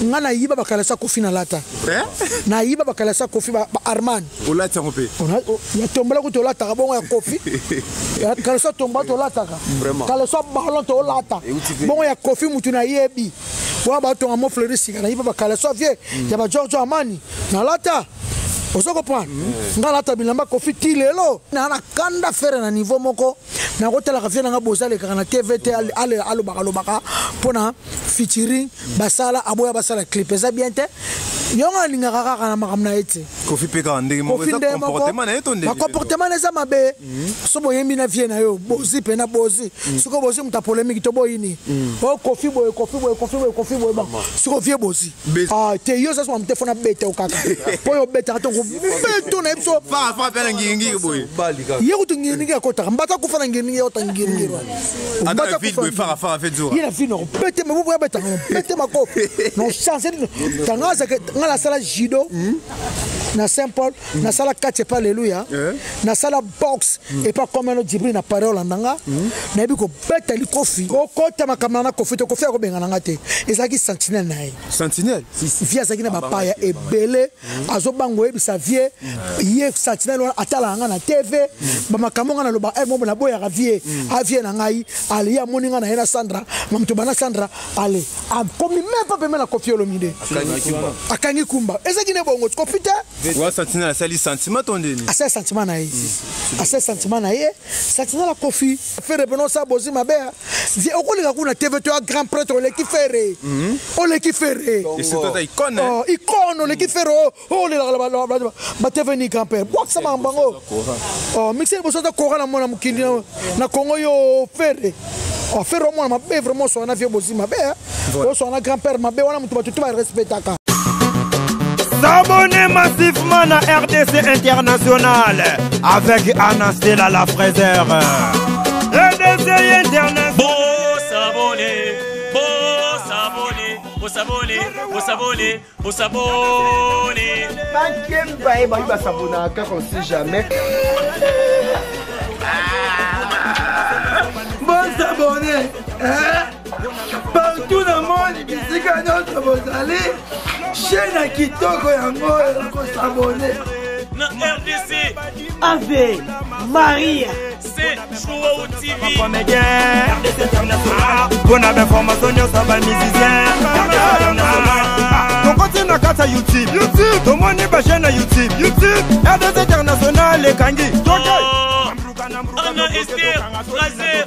nga na yiba bakalasa kofi na lata na yiba bakalasa kofi ba Armani olata ngope ya tombola ko to lata ka bongo ya kofi ya kalasa tomba to lata ka kalasa ballon to lata bongo ya kofi mutu na yebi wa ba to ngamo Fleuris na yiba bakalasa vie ya ba Giorgio Armani na lata osoko point nga lata bilamba kofi tilelo na kanda fere na niveau moko na kotela ka fiena nga bozale ka na TVT ale alobaka pona featuring basala aboya basala clip eza bien te yonga linga kaka na makamna ete kofi peka ndenge mo eza comportement na eto ndenge comportement eza mabe so boyembi na vie na yo bozi pe na bozi siko bozi muta polémique to boyini o kofi boy ba siko vie bozi te yo ça so mte fona bete o kaka po yo bete ato beto na ipso fa pela ngingi boy ye kutu ngingi akota mbata kufana ngingi yo tangingi ro mbata vite boy fa fait jour il a fini no bete me boya beta bete mako no chance tangaza nga la sala judo na Saint-Paul na sala katche pa alléluia na sala box et pas comme un Djibril na parole ndanga na bi ko beta li kofi ko kota makamana kofi to kofi ko benga nanga te ezaki sentinelle na sentinelle via zaki na bapaya ebele azobango ebisa vie ye sentinelle atala nga na TV ba makamanga na loba mo na boya ka vie avie na ngai ali ya moninga na ena Sandra mamto bana Sandra ale a komi même pas pemela kofi olomide akangi kumba ezaki ne bongo kopite wa sentinelle sali sentiment tondeni asa sentiment na ye sentinelle la kofi faire beno sa bozi mabea vie okolinga kuna TV to grand prêtre le ki fere o le ki fere et c'est toi icône icône le ki fere o le la ba TV ni grand père box sama mbango mixer boso ta kora na mona mukindi na Congo yo fere faire moi mabe vraiment so na vie bozi mabea o so na grand père mabe wana mutu batutu ba respectaka. S'abonner massivement à RDC International avec Anastela la fraiseur. RDC International. Beau s'abonner. Bah s'abonner car on sait jamais. Bon s'abonner. Partout dans le monde, ici quand notre vous allez. Chaîne à Kitoko yango s'abonner. Na RDC Ave Maria c'est Joao TV RDC International. Bonne information sur les musiciens. RDC International. On continue à YouTube. Tout le monde est chaîne YouTube. RDC International les Kangi. Anna Esther Fraser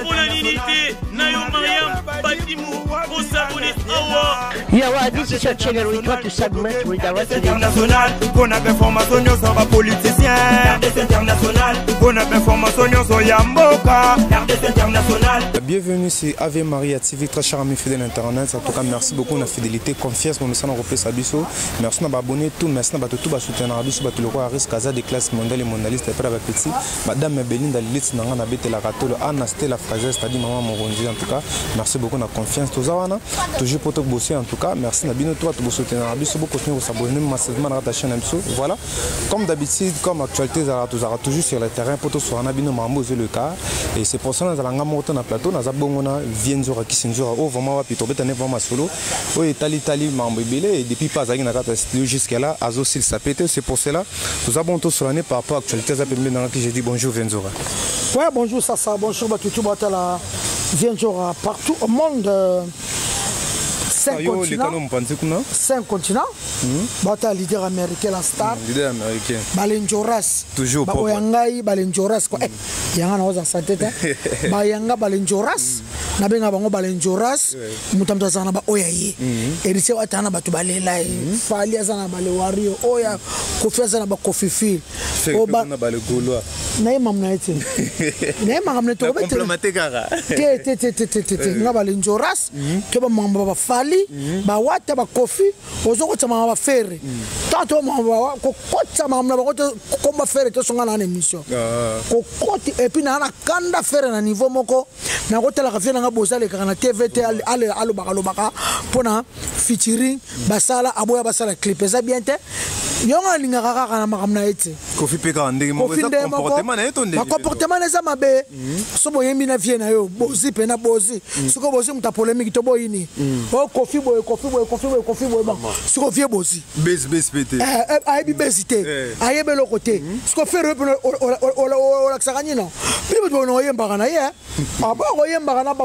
pour l'unité Nayo Mariam Batimou pour s'abonner Awa. Yeah, this is your channel. We try to submit with the rest of the International. Bonne information sur les politiciens. RDC International. Bonne information sur Yamboka. RDC International. Bienvenue sur Ave Maria TV, très cher ami fidèle internet. En tout cas, merci beaucoup de la fidélité, confiance pour nous ça nous repère Sabiso. Merci de abonner tout, merci de tout soutenir Abiso, de le roi risque Kaza des classes mondiales et mondialistes après avec petit. Madame Belinda Lilith Nanga Nabete la Ratolo, Anasté la Fraser, c'est-à-dire maman Moronzi en tout cas. Merci beaucoup de la confiance tous awana. Toujours pour te bosser en tout cas. Merci Nabino toi de soutenir Abiso, beaucoup continuer à s'abonner massivement à ta chaîne Abiso. Voilà. Comme d'habitude, comme actualité, toujours sur le terrain pour te soigner Nabino Mambo le cas. Et c'est pour ça que nous allons monter dans le plateau. Nous avons Vienzora Kissinzora, oh vraiment Pito Betane vraiment solo. Oui, Tali Mambo Bélé et depuis pas à jusqu'à là, Azo Sil Sapete. C'est pour cela nous avons tous sur l'année par rapport à l'actualité. J'ai dit bonjour Vienzora. Ouais, bonjour Sassa, bonjour Batutu Batala, Vienzora partout au monde. 5 continents. Bata leader américain la star. Leader américain. Balenjoras. Toujours pas. Baoyangai Balenjoras quoi. Yanga na oza santé ta. Bayanga Balenjoras. Na benga bango Balenjoras. Mutamta sana ba oyaye. Erise watana batu balela. Fali azana bale wario. Oya kofi azana ba kofifi. Oba na bale goloa. Na imamna ete. Na imamna to bete. Complémenter kara. Te. Na Balenjoras. Ke ba mamba ba fali. Ba wata ba kofi. Ozoko tama ba fere. Tato mamba ko kota mamba ba ko ba fere to songa na émission. Ko koti et puis na kanda fere na niveau moko. Na ko tela ka fere nga bozale ka na TVT ale alobaka pona featuring basala aboya basala clip eza bien te. Yonga linga kaka na makamna ete. Kofi peka ndenge mo comportement les amabe so boyembi na vie na yo bozi pe na bozi siko bozi muta polémique to boyini o Kofi boy ba siko vie bozi bes pété ayebi besité ayebe le côté siko faire o la sakani non bibo to no yemba na ye aba ko yemba na ba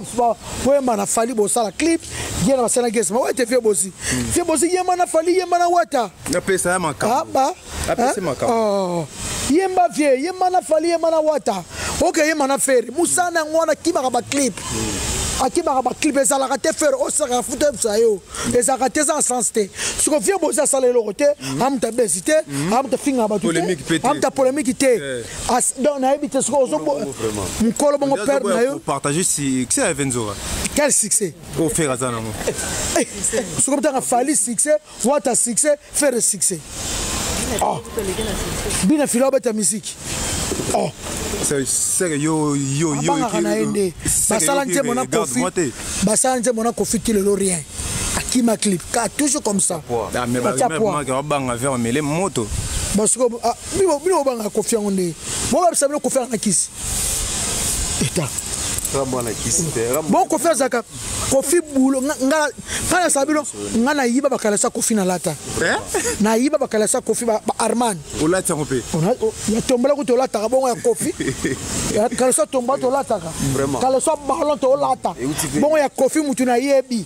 yemba na fali bo sala clip yena basana gesi ma wete vie bozi yemba na fali yemba na wata na pesa maka aba apesa maka yemba vie yemba na fali yemba na wata okay yemba na fere musana ngwana kiba ba clip akibaka ba clip ezalaka te faire osaka futa sayo ezalaka te za sensité siko vie boza sala eloko te amta besité amta finga ba tout amta polémique te donc na ebite siko ozo mukolo bongo père na yo partager succès à Venzora quel succès au faire ça non siko btanga fali succès wata succès faire succès bina filo beta musique c'est yo basala nze mona Kofi qui le rien akima clip ka toujours comme ça mais banga vers mêler moto parce que bino banga Kofi ngone bo ba sabelo Kofi na kisi eta bon Kofi zaka Kofi bulo nga sabilo nga na yiba bakala sa Kofi na lata na yiba bakala sa Kofi ba Arman olata ngope ya tombola ko to lata bongo ya Kofi ya kala sa tomba to lata kala sa balon to lata bongo ya Kofi mutu na yebi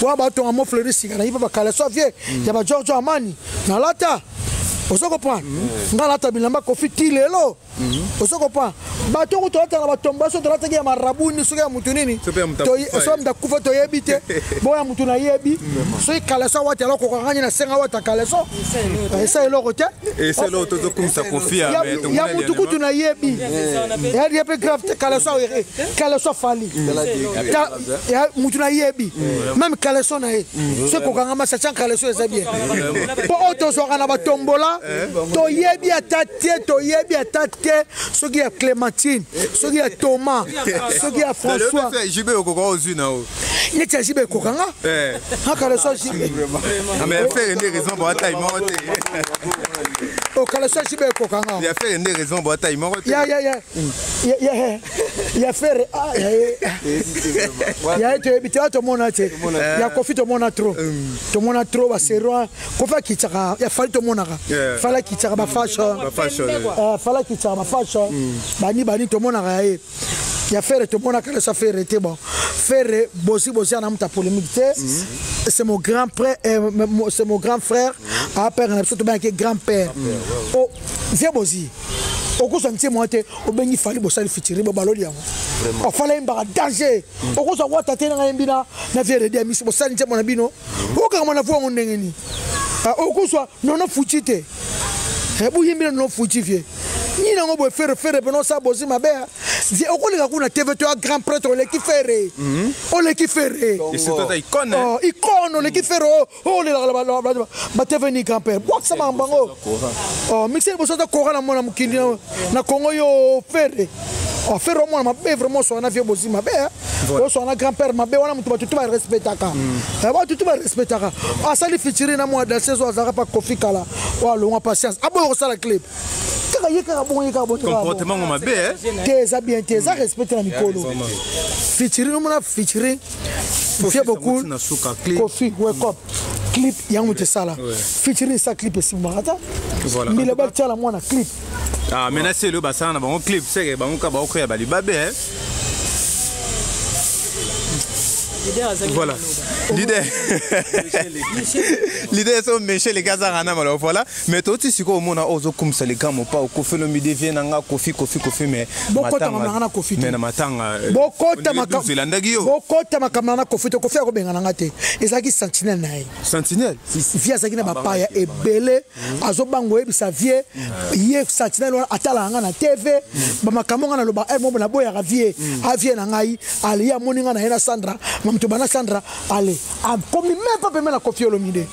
wa ba to amo Fleuris na yiba bakala sa vie ya ba George Amani na lata osoko pa nga lata bilamba Kofi tilelo osoko pa ba to ko to lata na ba tomba so to lata ya marabuni so ya mutu nini to so mda kufa to yebite bo ya mutu na yebi so kala sa wata loko ko ngani na senga wata kala so esa eloko te esa lo to kumsa Kofi ya mutu kutu na yebi ya yepe grave kala so fali ya mutu na yebi même kala so na ye so ko ngama sa chan kala so esa bien po auto so kana ba tombola to yebi atate so ki ya Clémentine so ki ya Thomas so ki ya François jibe okoko ozuna o neti jibe kokanga kala so jibe mais faire une raison pour taille monte o kala so jibe kokanga il a fait une raison pour taille monte ya faire ya to ebite to mona te ya Kofi to mona trop ba sero Kofi kitaka ya fali to mona fala kitaka ba fashion fala kitaka ba fashion bani to mona ga ya faire to mona kala sa faire te bon faire bosi na mta polémique c'est mon grand frère c'est mon grand frère a père na surtout bien que grand père oh viens bosi okusa ntie monte obengi fali bosali fitiri baloli yango o fala imba danger okusa wata tena ngambina na viere de misi bosali ntie mona bino okanga na vuango ndengeni okusa nono fuchite ebu yimbina no fuchifie ni nango bo faire beno sa bosi mabea vie okolinga kuna TV to grand prêtre le ki faire o le ki faire et c'est toi icône icône le ki faire o le ba TV ni grand père box sama bango mixer bo sota ko na mona mukindi na Congo yo faire faire au moins mabe vraiment so na vie bosi mabea o so na grand père mabe wana mutu batutu ba respectaka ba tutu ba respectaka asali featuring na moi dans saison azaka pa Kofi kala wa longa patience abo ça la clip comportement on m'a bien t'es bien t'es respecté la mikolo featuring on a featuring fait beaucoup Kofi wake up clip yango te sala featuring ça clip si marata mais le bal tala moi na clip maintenant c'est le bassin na bon clip c'est ba muka ba okoya ba libabe voilà l'idée c'est Michel les gars na malo voilà mais toi tu sais comment on a ozo comme ça les gars mon pas au Kofi le midi vient nga Kofi mais bokota na Kofi mais na matanga bokota makamana Kofi to Kofi ko benga nga te ezaki sentinelle na via zaki na bapaya ebele azo bango ebisa vie ye sentinelle atala nga na TV ba makambo nga na loba mo na boya ka vie avie na ngai ali ya moninga na ena Sandra mamto bana Sandra ale comme même pas permettre la Kofi Olomide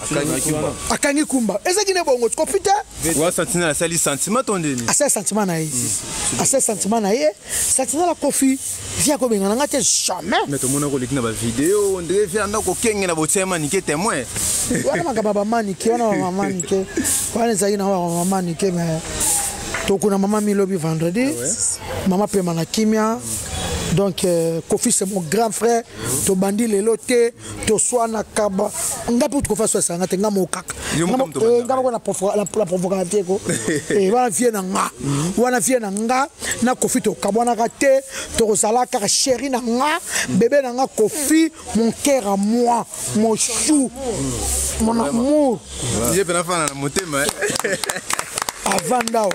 akangi kumba ezaki ne bongo Kofi ta wa sentinelle sali sentiment tondeni asa sentiment na ye sentinelle la Kofi via ko benga nga te jamais mais to mona ko likina ba vidéo on dirait via ndako kenge na botsema nike témoin wana makaba ba manike wana mama manike wana zaki na wa mama manike mais tokuna mama milobi vendredi mama pema na kimia. Donc Kofi c'est mon grand frère to bandi lelo te to swana kaba ngapi tu kofa so sanga te ngamo kaka ngamo na provocateur ko e wana vie na nga na Kofi to kabona ka te to sala ka chéri na nga bébé na nga Kofi mon cœur à moi mon chou mon amour j'ai pas na motema avant dawa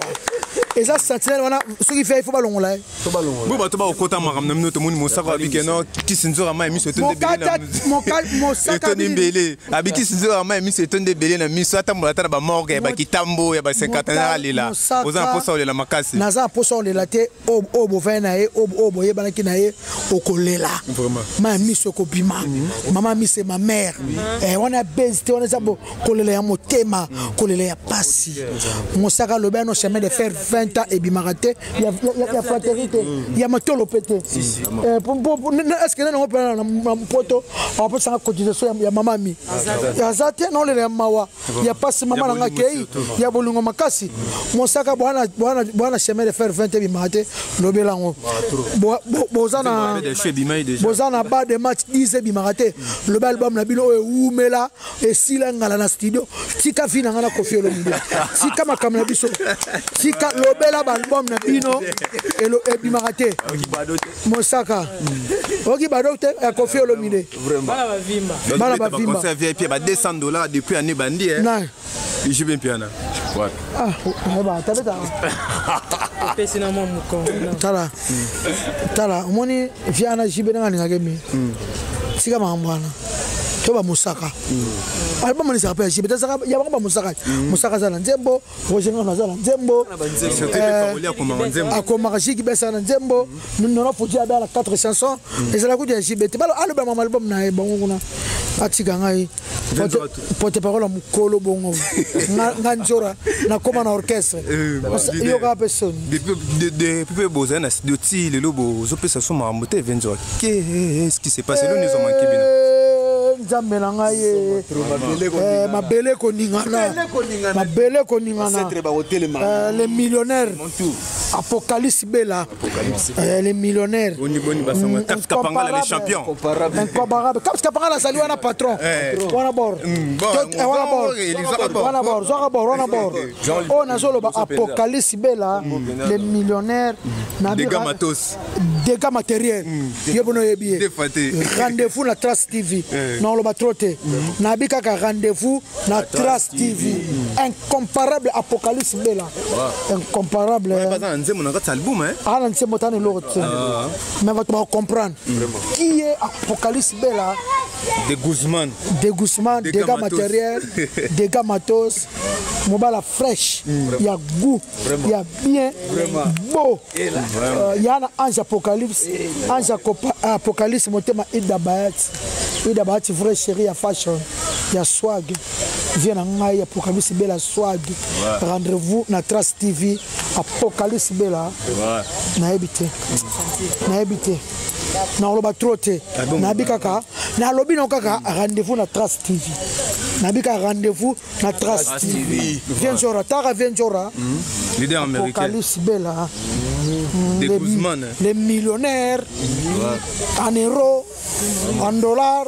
et ça sentinelle wana ce qui fait il faut balongola bo ba to ba okota makam na minoto moni mosaka abiki no kisinzora ma emiso etonde belé etonde belé abiki sinzora ma emiso etonde belé na miso atambola ta na ba morgue ba kitambo ya ba 50 ans lela oza posa olela makasi naza posa olela te o bovin na ye o boye banaki na ye okolela ma miso kopima mama mi c'est ma mère wana bezite wana zabo kolela ya motema kolela ya pasi mosaka lobe no chemin de faire 20 ans et bimarate ya fraternité ya matolo pété est-ce que non peut na poto on peut ça cotisation ya mama mi ya zate non le mawa ya pasi mama na ngakei ya bolungo makasi mosaka bwana chemin de faire 20 ans bimarate lobe lango bozana ba de match 10 bimarate le album na bino oumela et sila ngala na studio tika fina ngana Kofi Olomide tika makam na biso tika lobela ba album na bino elo ebimarate mosaka oki badote ya Kofi Olomide bana bavimba concert VIP ba $200 depuis année bandi je vais bien piana ba tabeta pesina mamuko tala moni viana jibena ngalinga kemi sika mambwana toba musaka album ni s'appelle jibeta saka ya ba musaka zana nzembo rojenga na zana nzembo akoma jiki besa na nzembo nous fuji abala 4 chansons et ça la coup de jibeta balo album na bango kuna atika ngai pote parola mukolo bongo nganjora na koma na orchestre yo ka personne depuis bozana de ti le lobo zo pesa so mamote venzo qu'est-ce qui s'est passé nous nous manqué bino nzambe na ngai mabele koningana les millionnaires Apocalypse Bella les millionnaires Kapangala les champions incomparable Kapangala salut wana patron wana bord on a solo Apocalypse Bella les millionnaires dégâts matériels yebono yebi rendez-vous na Trace TV non le batrote nabika ka rendez-vous na Trace TV incomparable Apocalypse Bella incomparable nzembo na kati album ala nzembo tane l'autre mais va comprendre qui est Apocalypse Bella de Guzman dégâts matériels dégâts matos mobala fraîche il y a goût il y a bien beau il y a ange Apocalypse motema Ida Bayat vrai chéri à fashion il y a swag vient en ngai Apocalypse Bella swag rendez-vous na Trace TV Apocalypse Bella na habité na loba trote na bikaka na lobi no kaka rendez-vous na Trace TV na bika rendez-vous na Trace TV viens jora leader américain Apocalypse Bella les millionnaires en euros en dollars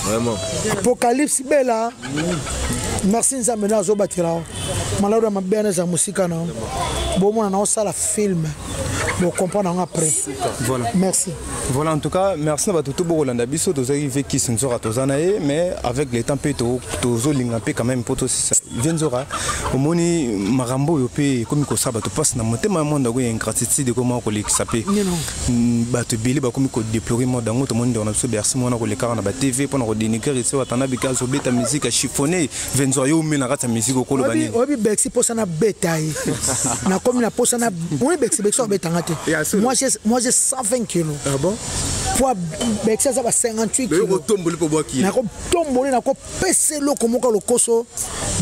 vraiment Apocalypse Bella merci nzambe na zo batira malheur ma bien za musika na bon na osala film bon comprendre après voilà merci voilà en tout cas merci na batutu bokolanda biso tozaki veki sinzora tozana mais avec les temps pe tozolinga pe quand même poto venzora omoni marambo yo pe komi ko saba to passe na motema monde ko ingratitude ko mako lekisa pe bato beli ba komi ko déplorer mo dango to monde na so bersi mo na ko lekara na ba TV pona ko dénigrer se watana bika zo beta musique chiffonner venzora yo mena kata musique ko lo bani obi bexi posa na betaille na komi na posa na oui bexi bexo betanga te moi j'ai 120 kilos ah bon poids Bexi ça va 58 kg nako tomboli nako pese loko moko lokoso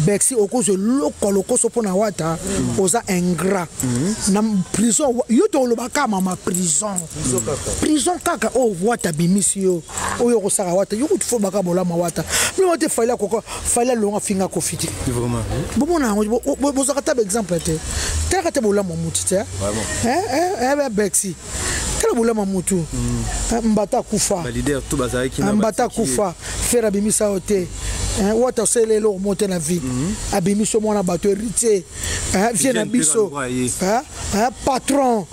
Bexi okozo loko lokoso pona wata oza ingrat na prison yo to lobaka mama prison kaka o wata bimisi yo oyo ko saka wata yo ko fo baka bola ma wata mi wote fala koko fala longa finga ko fiti vraiment bomona bo zakata exemple te tera te bola mamuti te Bexi tera bola mamutu mbata kufa leader tout bazaki na mbata kufa faire bimisa ote wata sele lo monter na vie abimiso mona bato héritier vient na biso patron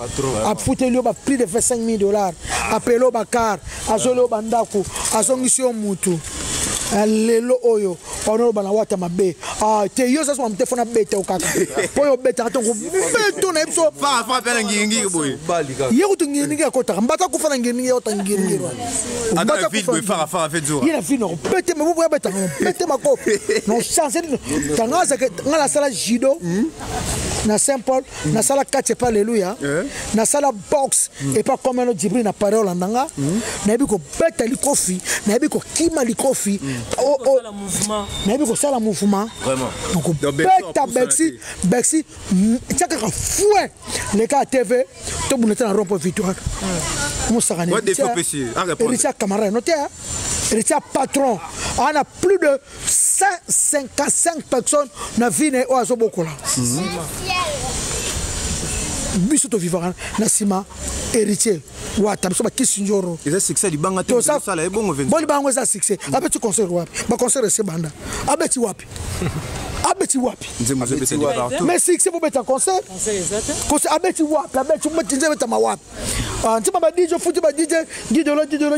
a foutu lui ba plus de $25 000 appelo bakar azolo bandako azongisio mutu lelo oyo ono bana wata mabe te yo ça so mte fona bete okaka poyo bete atongo beto na biso fa pena ngingi boy yo tungingi akota mbata kufana ngingi yo tangingi mbata vide fa fait jour il a fini bete me boya bete bete mako non chance tangaza ngala sala judo na Saint Paul na sala katche pa alléluia na sala box et pas comme un Djibril na parole ndanga na biko beta likofi na biko kima likofi mais biko sala mouvement vraiment donc beta Bexi tchaka fouet les cas TV to bunete na rompo victoire mo sakane quoi développer ici Richard camarade noté Richard patron on a plus de 55 personnes na vie ne oazo bokola biso to vivant na sima héritier wata biso ba kisinjoro eza succès libanga te sala e bongo 20 bon libango eza succès abeti concert wapi ba concert se banda abeti wapi mais succès pour beta concert abeti wapi abeti mtinze beta mawapi ntima ba DJ futi ba DJ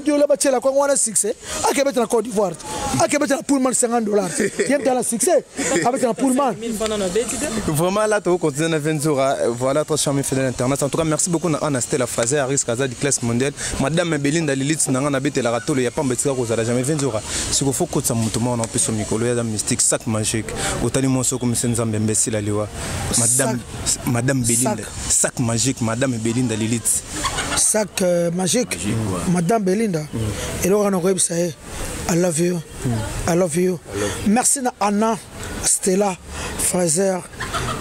lo ba tshela kwa wana succès akebeta na Côte d'Ivoire akebeta na Pullman $50 yem dans succès avec na Pullman vraiment là tu continues na Venzura voilà très charmé fidèle internet en tout cas merci beaucoup na Anastella Fraser Aris Kaza du classe mondiale madame Belinda Lilith nanga na bete la ratolo ya pamba tsika kozala jamais Venzura siko faut ko tsa mutuma na peso mikolo ya mystique sac magique otali monso comme Senzambe mbesi la liwa madame Belinda sac magique madame Belinda Lilith sac magique madame Belinda et là on a ça I love you. I love you. Merci à Anna, Stella, Fraser,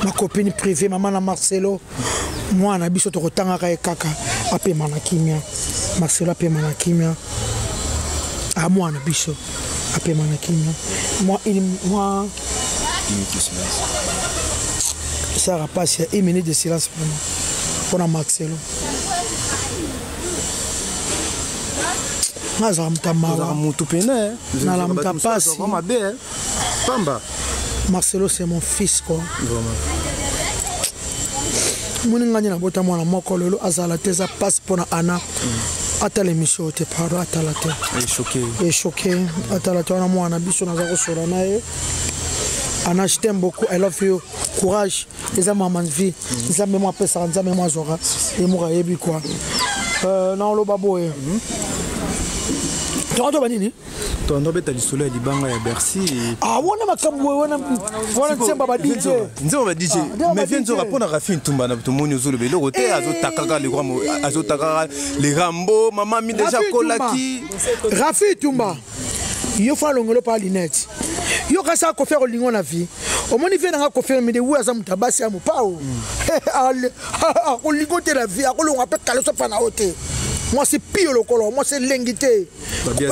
ma copine privée, maman Marcelo. Moi, on a biso to kotanga kaka. Ape manakimia. Marcelo ape manakimia. Ah moi, on a biso ape manakimia. Moi. Ça va passer 1 minute de silence pour Marcelo. Marcelo c'est mon fils quoi. Mon ngani na bota mwana moko lelo azala teza passe pour Anna. Ata l'émission te paro ata la te. Et choqué ata la tona mwana biso na zako sora nae. Anna je t'aime beaucoup, I love you. Courage, les maman vie. Les amis moi pesa nzambe moi zora et moi yebi quoi. Na lo babo e. Toronto banini Toronto beta lisolo ya libanga ya Bercy wana makambo wana tsemba ba DJ nzema ba DJ mais viens rapona Rafi Tumba na tomoni ozolo belo roté azotaka le grand azotaka les Rambo maman mi déjà kolaki Rafi Tumba yo fa longolo pa linette yo kasa ko faire lingo na vie au moni vient nga ko faire mais de où aza mutabasi ya mupao ko ligote la vie ko longa pe kaleso fa na hote. Moi c'est pire le color, moi c'est l'ingité.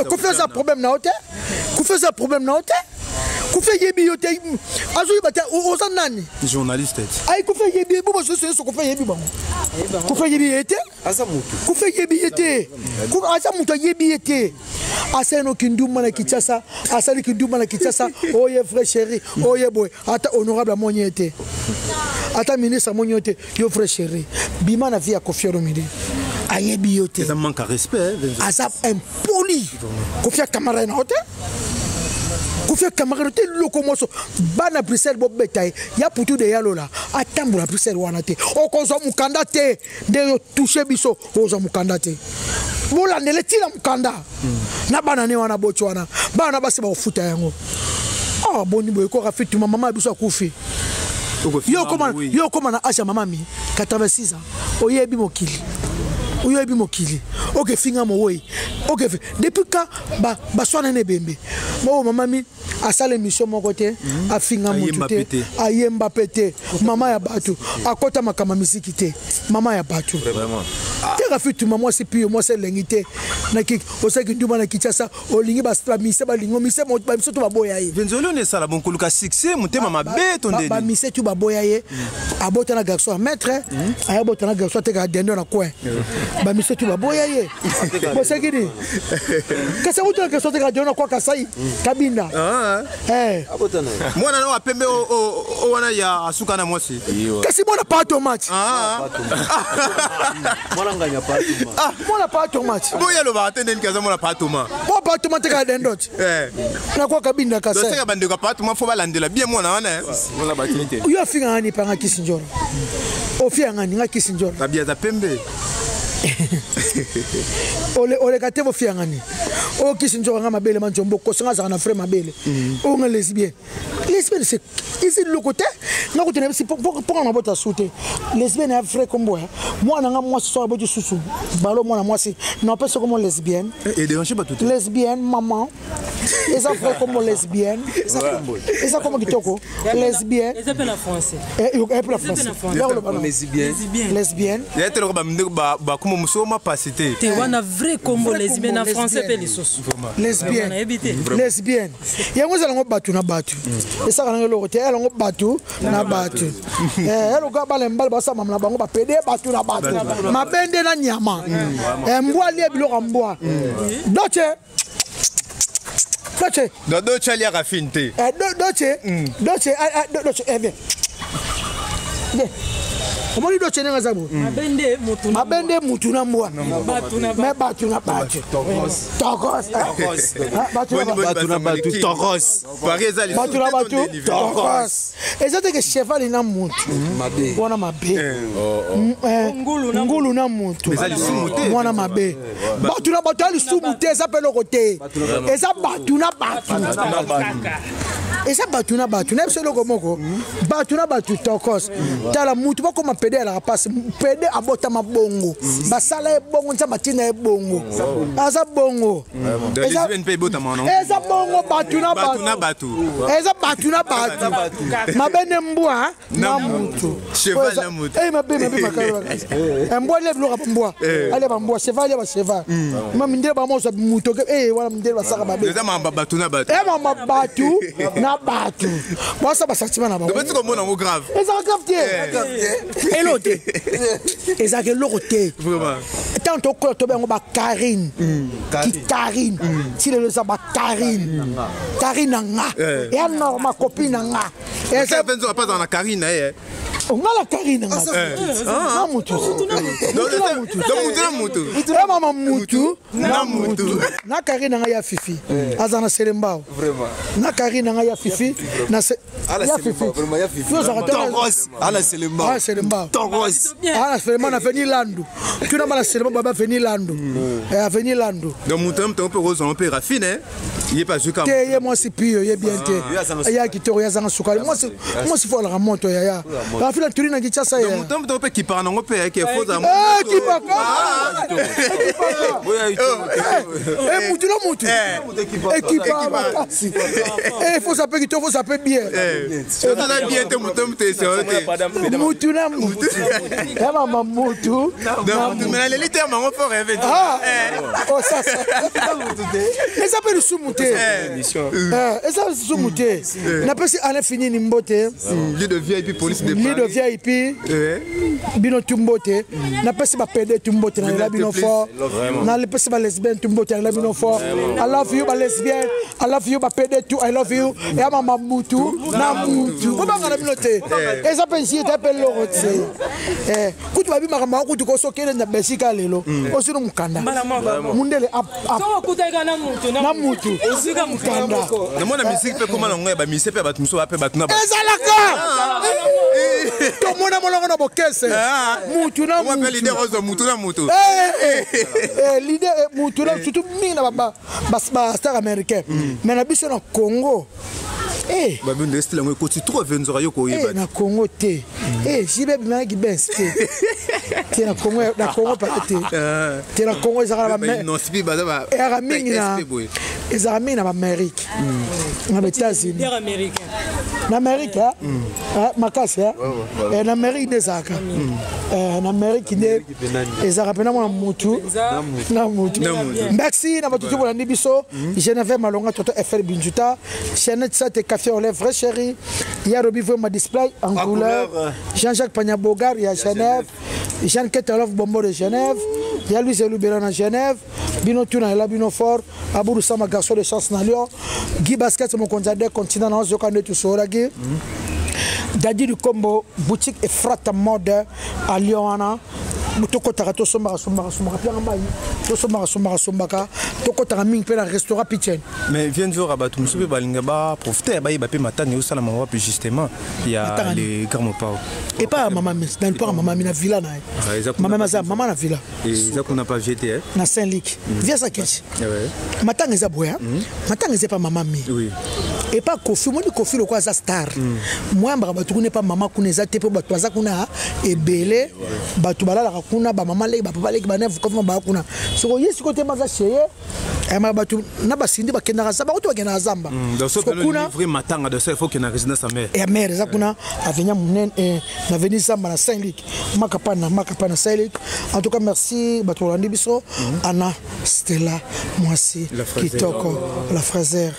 Qu'on fait ça problème na hote? Qu'on fait ça problème na hote? Qu'on fait yebi yote? Azoui bata oza nani? Journaliste. Ay qu'on fait yebi bo so so qu'on fait yebi bango. Qu'on fait yebi été? Asa mutu. Qu'on fait yebi été? Qu'on asa mutu yebi été? Asa no kinduma na Kinshasa, asa ni kinduma na Kinshasa. Oh ye frère chéri, oh ye boy, ata honorable moniete. Ata ministre moniete, yo frère chéri. Bima na vie à Kofi Olomide. Ayebiote. Ça manque à respect. Azap impoli. Kofia camarade na hôtel. Kofia camarade te locomotion. Bana Bruxelles bob betaille. Ya putu de yalo là. Atambu la Bruxelles wana te. Okozo mukanda te. De toucher biso. Ozo mukanda te. Bola ndele tila mukanda. Na bana ne wana bocho wana. Bana basi ba ofuta yango. Ah boni boy ko Rafi Tumba mama biso akufi. Yo koma na âge mama mi 86 ans. Oyebi mokili. Oyebi mokili. Ok finga mo we Ok, depuis quand baswana ne bembe. Bon maman mi a sale émission mon côté, a finga mutute, a yemba pété, maman ya batu, a kota makama musique té, maman ya batu. Vraiment. Tera fitu maman c'est puis moi c'est l'engité. Na ki o saki nduma na kichasa o lingi ba stra mise ba lingo mise mo ba mise to ba boya ye. Benzolo ne sala bon koluka succès mutema mabe ton deni. Ba mise tu ba boya ye. Abota na garçon maître, a abota na garçon te ga dendo na coin. Ba mise tu ba boya ye. Bo saki ni Kasa uto ke sote ka jona kwa kasai kabinda. Abotana. Mwana no apembe o wana ya asuka na mosi. Kasi mwana pa tomate. Mwana nganya pa tomate. Mwana pa tomate. Boya lo ba atende nkaza mwana pa tomate. Bo pa tomate ka dendot. Na kwa kabinda kasai. Doseka bande ka pa tomate fo balandela bien mwana wana. Mwana ba tinite. Uyo finga ngani pa ngaki sinjoro. Ofia ngani ngaki sinjoro. Tabia za pembe. Ole katevo fiangani o kisinjo nga mabele manjombo ko sanga za na frère mabele o nga lesbien c'est ici le côté nga ko tene pour na bota souté lesbienne a frère kombo moi na nga moi so ba susu balo moi na moi si non pas comme lesbienne et déranger pas tout lesbienne maman et ça frère comme lesbienne et ça comme kitoko lesbienne ils appellent en français et pour français lesbienne il y a tellement ba comme musoma pasité te wana vrai combo lesbienne en français pe lisoso lesbienne lesbienne yango za ngo batu na batu esa kana ngo lokote ela ngo batu na batu elo ka bale mbale ba sama na bango ba pede batu na batu mabende na nyama mbwa lie biloko mbwa doche ali a raffinté doche bien comment il doit tenir à Zabou? Mabende mutuna mbwa. Mais batu na batu. Tokos. Batu na batu. Tokos. Batu na batu. Tokos. Et ça c'est que cheval ina mutu. Mabe. Wana mabe. Ngulu na mutu. Wana mabe. Batu na batu ali sumuté ça peut le côté. Et ça batu na batu. Et ça batu na batu. N'est-ce pas comment batu na batu tokos. Tala mutu pas comme pede la passe pede abota mabongo basala e bongo nza matina e bongo aza bongo eza NP bota mano eza bongo batu na batu eza batu na batu mabene mbwa na mutu cheval na mutu mabe makalo mbwa le bloka mbwa ale ba mbwa cheval ya ba cheval mamindele ba moso mutu wala mindele basaka babe eza mamba batu na batu mamba batu na batu bosa basatima na ba to ko mona mo grave eza grave elote ezake lokote vraiment tant to to bengo ba Karine Karine si le sa ba Karine nga et non ma copine nga et ça benzo pas dans la Karine on a la Karine nga na mutu mama mutu na mutu na Karine nga ya fifi azana selembao vraiment na Karine nga ya fifi na ya fifi vraiment ya fifi Toros ala selembao Toros ala selembao na veni landu tu na bala selembao baba veni landu veni landu donc mutam ton peu rose un peu raffiné il est pas juste comme te moi si pio ye bien te ya kitoro ya zanga sukali moi si faut la moto ya rafila turina kichasa ya mutam ton peu qui parle en peu qui faut za qui parle mutu na mutu il faut ça peut kitoro faut ça peut bien ça va bien te mutam te c'est mutu na mutu ya mama mutu na mutu mais les termes on peut rêver oh ça et ça peut le sumuter et ça sumuter n'a pas si on a fini ni mbote lit de VIP police de lit de VIP bino tumbote n'a pas si ba pede tumbote na la bino fort na le pas si ba lesbienne tumbote na la bino fort I love you ba lesbienne I love you ba pede tu I love you et mama mutu na mutu ko ba ngala bino te et ça peut si te pelle rote kutu ba bi makamba kutu ko sokele na besika lelo osino mukanda mundele so kuteka na mutu osika mukanda na mona musique pe comment ngwe ba mise pe ba tumso ba pe ba tuna ba ezalaka to mona molongo na bokese mutu na mutu l'idée rose mutu na mutu l'idée mutu na surtout mingi na ba star américain mais na biso na Congo Eh. Ba bien de style ngo ko ti trop venzora yo ko yeba. Na Congo te. Jibe bima ki bens te. Te na Congo pa te. Te na Congo ezaka ba non sibi ba ba. Era mingi na. Ezaka mingi na ba Amérique. Na États-Unis. Na Amérique makasi na Amérique ezaka. Na Amérique ne ezaka pena mwana mutu. Na mutu. Merci na batutu bola ndibiso. Genève malonga toto FR Binjuta. Chaîne ça te café au lait vrai chéri. Il y a Roby ma display en couleur. Jean-Jacques Pagnabogar il y a Genève. Jean Ketalov Bombo de Genève. Il y a Louis Elouberan à Genève. Bino Tuna et la Bino Fort. Abourou Sama garçon de chance na Lyon. Guy Basket mon candidat continent dans Zokane tout Soragi. Dadi du Combo boutique et frata mode à Lyon. Toko tarato sombaka pianga mai to sombaka toko taraming pe na restaurant Pichen. Mais vient de voir abatu musubi balinga ba profiter ba ba pe matani au sala mawa puis justement il y a les Carmopao. Et pas maman dans le port maman na villa na. Maman na villa. Et ça qu'on n'a pas jeté hein. Na Saint-Luc. Viens ça kechi. Ouais. Matanga za boya. Matanga c'est pas maman mi. Oui. Et pas Kofi, moi Kofi le quoi za star. Moi mbaka tu n'est pas maman kuneza te pe ba toza kuna ebele ba tu bala la kuna ba mama leki ba papa leki ba nefu kofi ba kuna so yesi côté maza cheye e ma batu na ba sindi ba kenda za ba to kenda zamba so kuna livrer matanga de ça il faut qu'il na résidence sa mère et mère za kuna avenya munen na venir zamba na Saint-Luc makapana Saint-Luc. En tout cas merci batu randi biso Anna Stella Moisi Kitoko la Fraser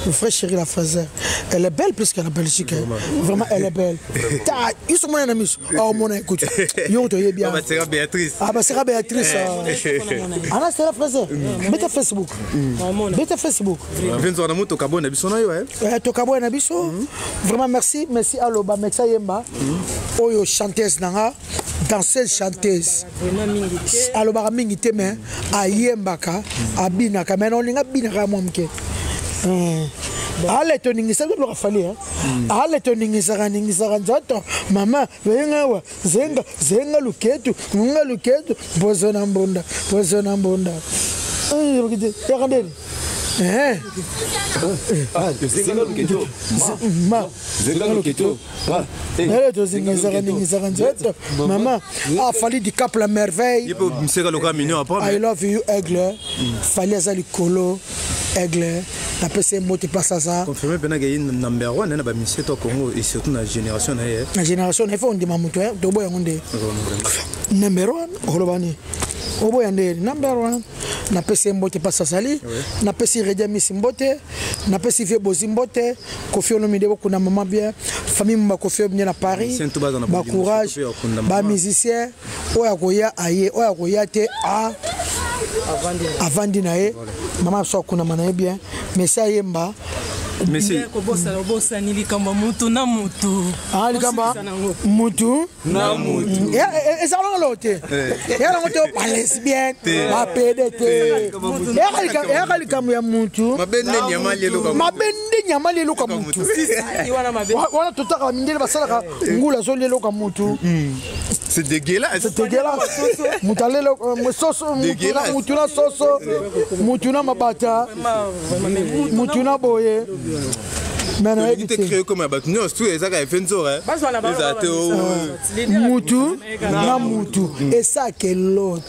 le frère chéri la Fraser elle est belle plus que la Belgique vraiment elle est belle ta ils sont mon ami oh mon écoute yo to yé bien Béatrice. Ah bah c'est Béatrice. Anna c'est la Fraser. Mettez Facebook. Mettez Facebook. Viens na moto kabo na biso na yo to kabo na biso. Vraiment merci Aloba Mexa Yemba. Oyo chanteuse nanga, danseuse chanteuse. Aloba mingi te mais ayembaka abinaka mais on linga binaka momke. Ale to ningisa ko rafali ale to ningisa nzoto mama wenga zenga luketu bozona mbonda yakandeni maman a fallu du cap la merveille. I love you Aigle. Fallait azali kolo Aigle. La PC mot passe à ça. Confirmé bien que number 1 na ba monsieur to Congo et surtout na génération na ye. La génération il faut on demande moto do boy ngonde. Number 1 holobani. Obo yande number 1 na PC mot passe à sali. Na PC Redemi Simbote, na PC Vie Bozimbote, Kofi Olomide ko na maman bien, famille mba Kofi bien na Paris. Ba courage, ba musicien, oya koya aye, oya koya te a avandi na ye. Maman so kuna mana bien, mais ça yemba. Merci. Kobosa ni likamba mutu na mutu. Ah likamba mutu na mutu. Et ça on l'autre. Et on te parle bien. Ma PDT. Et likamba ya mutu. Mabende nyama lelo ka mutu. Wana totaka mindele basala ngula zo lelo ka mutu. C'est dégueulasse. C'est dégueulasse. Mutalelo soso mutuna soso. Mutuna mabata. Mutuna boye. Mais il était créé comme un bâtonnier, tout les a fait une soirée. Moutou, na moutou. Et ça que l'autre.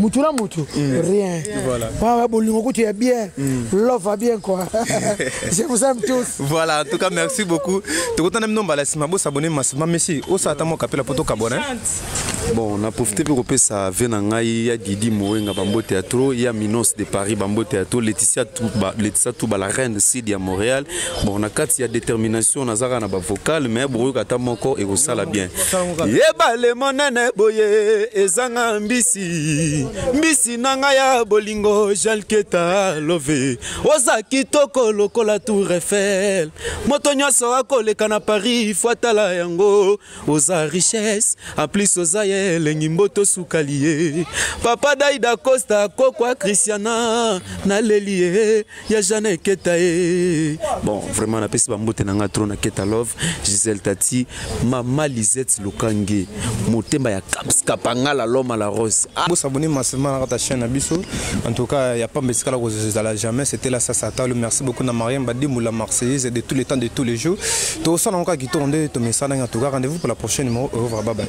Moutou na moutou. Rien. Voilà. Bolingo tu es bien. Love va bien quoi. Je vous aime tous. Voilà, en tout cas merci beaucoup. Tu content même non balasima bo s'abonner massivement merci. Au ça tamo capé la poto cabone. Bon, on a profité pour que ça vienne en aïe, il y a Didi Moenga Bambo Théâtre, il y a Minos de Paris Bambo Théâtre, Laetitia Touba la reine de Sidi à Montréal. Bon, on a quatre, il y a détermination, on a zara na ba vocal, mais bon, kata moko et ça la bien. Yeba le monene boye, ezanga mbisi nanga ya bolingo, jalketa love. Oza kitoko lokola Tour Eiffel. Motonyo so akoleka na Paris, fuatala yango. Oza richesse, en plus oza ye elengi mboto sukali ye papa Daida Costa kokwa Christiana naleli ye ya Jana Eketa ye bon vraiment napesi bambote nanga trop na Keta Love Gisèle Tati Mama Lisette Lukange Motemba ya Caps Kapangala l'homme à la rose vous s'abonner massivement à ta chaîne Abisso en tout cas il y a pas mescala à jamais c'était là ça s'attend merci beaucoup na Mariam Badimou la Marseillaise de tous les temps de tous les jours tout ça encore qui tourne to message en tout cas rendez-vous pour la prochaine numéro au revoir bye bye